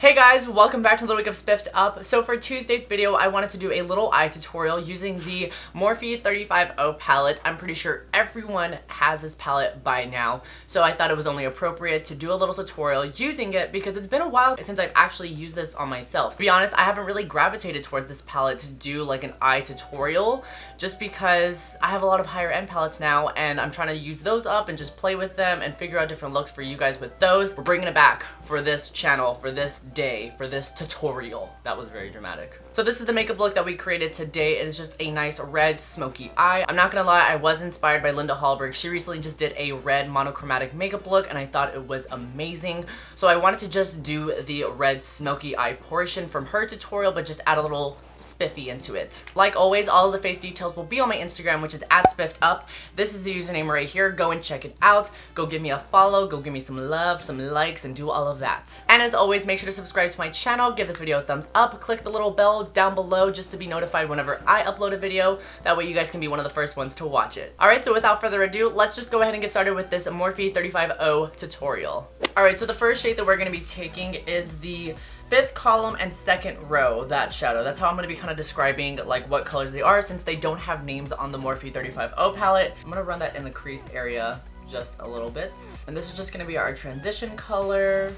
Hey guys, welcome back to the week of Spiffed Up. So for Tuesday's video, I wanted to do a little eye tutorial using the Morphe 350 palette. I'm pretty sure everyone has this palette by now, so I thought it was only appropriate to do a little tutorial using it because it's been a while since I've actually used this on myself. To be honest, I haven't really gravitated towards this palette to do like an eye tutorial just because I have a lot of higher end palettes now and I'm trying to use those up and just play with them and figure out different looks for you guys with those. We're bringing it back for this channel, for this day, for this tutorial. That was very dramatic. So this is the makeup look that we created today. It is just a nice red smoky eye. I'm not gonna lie, I was inspired by Linda Hallberg. She recently just did a red monochromatic makeup look and I thought it was amazing. So I wanted to just do the red smoky eye portion from her tutorial, but just add a little spiffy into it. Like always, all of the face details will be on my Instagram, which is @SpiffedUp. This is the username right here. Go and check it out. Go give me a follow, go give me some love, some likes, and do all of that. And as always, make sure to subscribe to my channel, give this video a thumbs up, click the little bell down below just to be notified whenever I upload a video. That way you guys can be one of the first ones to watch it. Alright, so without further ado, let's just go ahead and get started with this Morphe 350 tutorial. Alright, so the first shade that we're going to be taking is the 5th column and 2nd row, that shadow. That's how I'm going to be kind of describing like what colors they are since they don't have names on the Morphe 350 palette. I'm going to run that in the crease area just a little bit. And this is just going to be our transition color.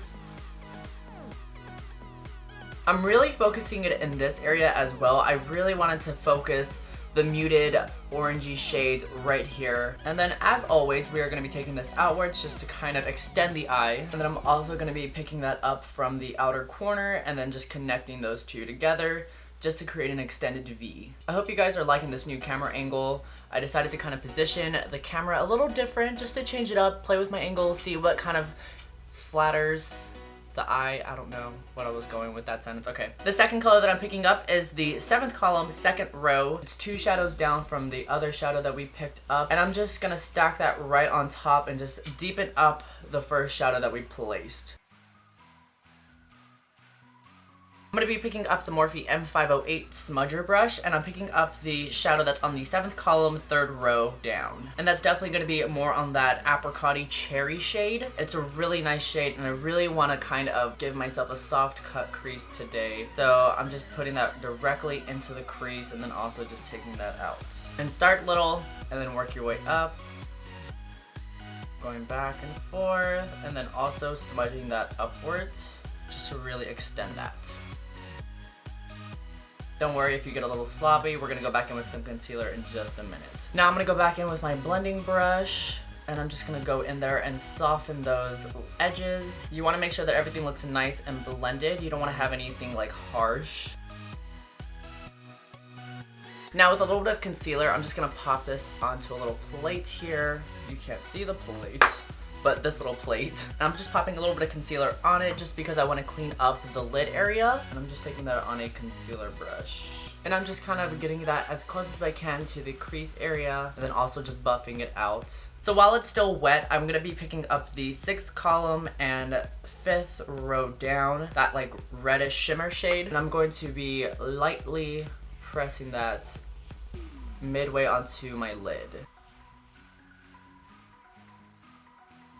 I'm really focusing it in this area as well. I really wanted to focus the muted orangey shades right here. And then as always, we are going to be taking this outwards just to kind of extend the eye. And then I'm also going to be picking that up from the outer corner and then just connecting those two together just to create an extended V. I hope you guys are liking this new camera angle. I decided to kind of position the camera a little different just to change it up, play with my angle, see what kind of flatters the eye. I don't know what I was going with that sentence. Okay. The second color that I'm picking up is the 7th column, 2nd row. It's 2 shadows down from the other shadow that we picked up. And I'm just gonna stack that right on top and just deepen up the first shadow that we placed. I'm going to be picking up the Morphe M508 smudger brush, and I'm picking up the shadow that's on the 7th column, 3rd row down. And that's definitely going to be more on that apricot-y cherry shade. It's a really nice shade, and I really want to kind of give myself a soft cut crease today. So I'm just putting that directly into the crease, and then also just taking that out. And start little, and then work your way up. Going back and forth, and then also smudging that upwards, just to really extend that. Don't worry if you get a little sloppy, we're going to go back in with some concealer in just a minute. Now I'm going to go back in with my blending brush, and I'm just going to go in there and soften those edges. You want to make sure that everything looks nice and blended. You don't want to have anything like harsh. Now with a little bit of concealer, I'm just going to pop this onto a little plate here. You can't see the plate, but this little plate. And I'm just popping a little bit of concealer on it just because I want to clean up the lid area. And I'm just taking that on a concealer brush. And I'm just kind of getting that as close as I can to the crease area and then also just buffing it out. So while it's still wet, I'm going to be picking up the 6th column and 5th row down, that like reddish shimmer shade. And I'm going to be lightly pressing that midway onto my lid.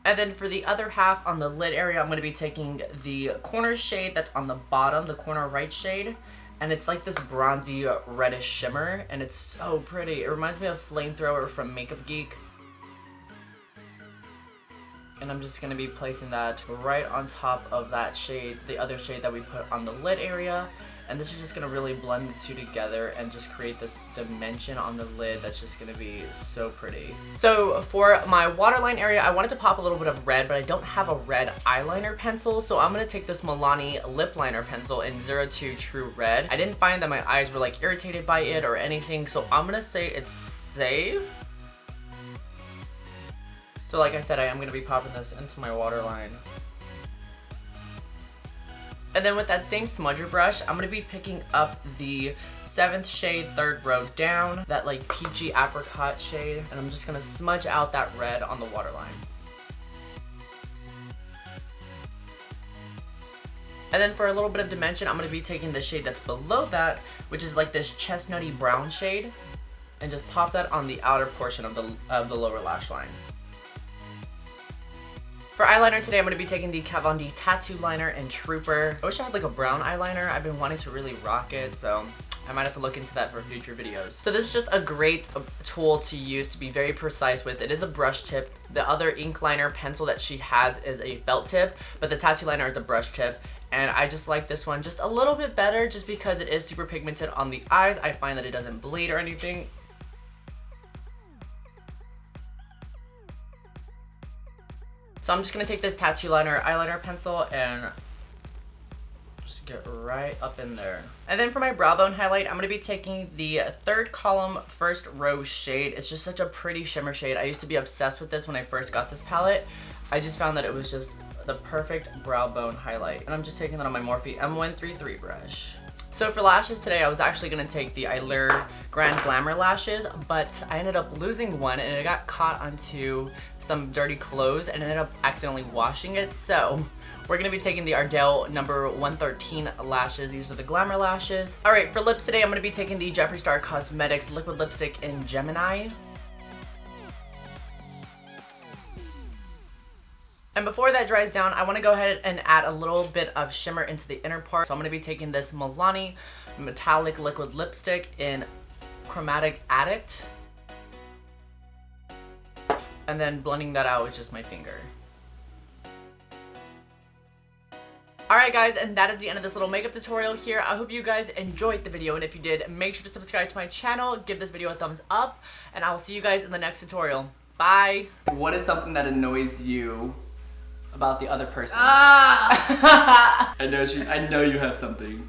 And then for the other half on the lid area, I'm going to be taking the corner shade that's on the bottom, the corner right shade. And it's like this bronzy reddish shimmer, and it's so pretty. It reminds me of Flamethrower from Makeup Geek. And I'm just going to be placing that right on top of that shade, the other shade that we put on the lid area. And this is just going to really blend the two together and just create this dimension on the lid that's just going to be so pretty. So for my waterline area, I wanted to pop a little bit of red, but I don't have a red eyeliner pencil. So I'm going to take this Milani lip liner pencil in 02 True Red. I didn't find that my eyes were like irritated by it or anything, so I'm going to say it's safe. So like I said, I am going to be popping this into my waterline. And then with that same smudger brush, I'm going to be picking up the 7th shade, 3rd row down, that like peachy apricot shade, and I'm just going to smudge out that red on the waterline. And then for a little bit of dimension, I'm going to be taking the shade that's below that, which is like this chestnutty brown shade, and just pop that on the outer portion of the lower lash line. For eyeliner today, I'm going to be taking the Kat Von D Tattoo Liner in Trooper. I wish I had like a brown eyeliner. I've been wanting to really rock it, so I might have to look into that for future videos. So this is just a great tool to use to be very precise with. It is a brush tip. The other ink liner pencil that she has is a felt tip, but the tattoo liner is a brush tip. And I just like this one just a little bit better just because it is super pigmented on the eyes. I find that it doesn't bleed or anything. So I'm just going to take this tattoo liner eyeliner pencil and just get right up in there. And then for my brow bone highlight, I'm going to be taking the third column first row shade. It's just such a pretty shimmer shade. I used to be obsessed with this when I first got this palette. I just found that it was just the perfect brow bone highlight. And I'm just taking that on my Morphe M133 brush. So for lashes today, I was actually going to take the Eyelure Grand Glamour lashes, but I ended up losing one and it got caught onto some dirty clothes and ended up accidentally washing it. So we're going to be taking the Ardell number 113 lashes. These are the Glamour lashes. Alright, for lips today, I'm going to be taking the Jeffree Star Cosmetics Liquid Lipstick in Gemini. And before that dries down, I want to go ahead and add a little bit of shimmer into the inner part. So I'm going to be taking this Milani Metallic Liquid Lipstick in Chromatic Addict. And then blending that out with just my finger. Alright guys, and that is the end of this little makeup tutorial here. I hope you guys enjoyed the video, and if you did, make sure to subscribe to my channel, give this video a thumbs up, and I will see you guys in the next tutorial. Bye! What is something that annoys you about the other person? Ah! I know you have something.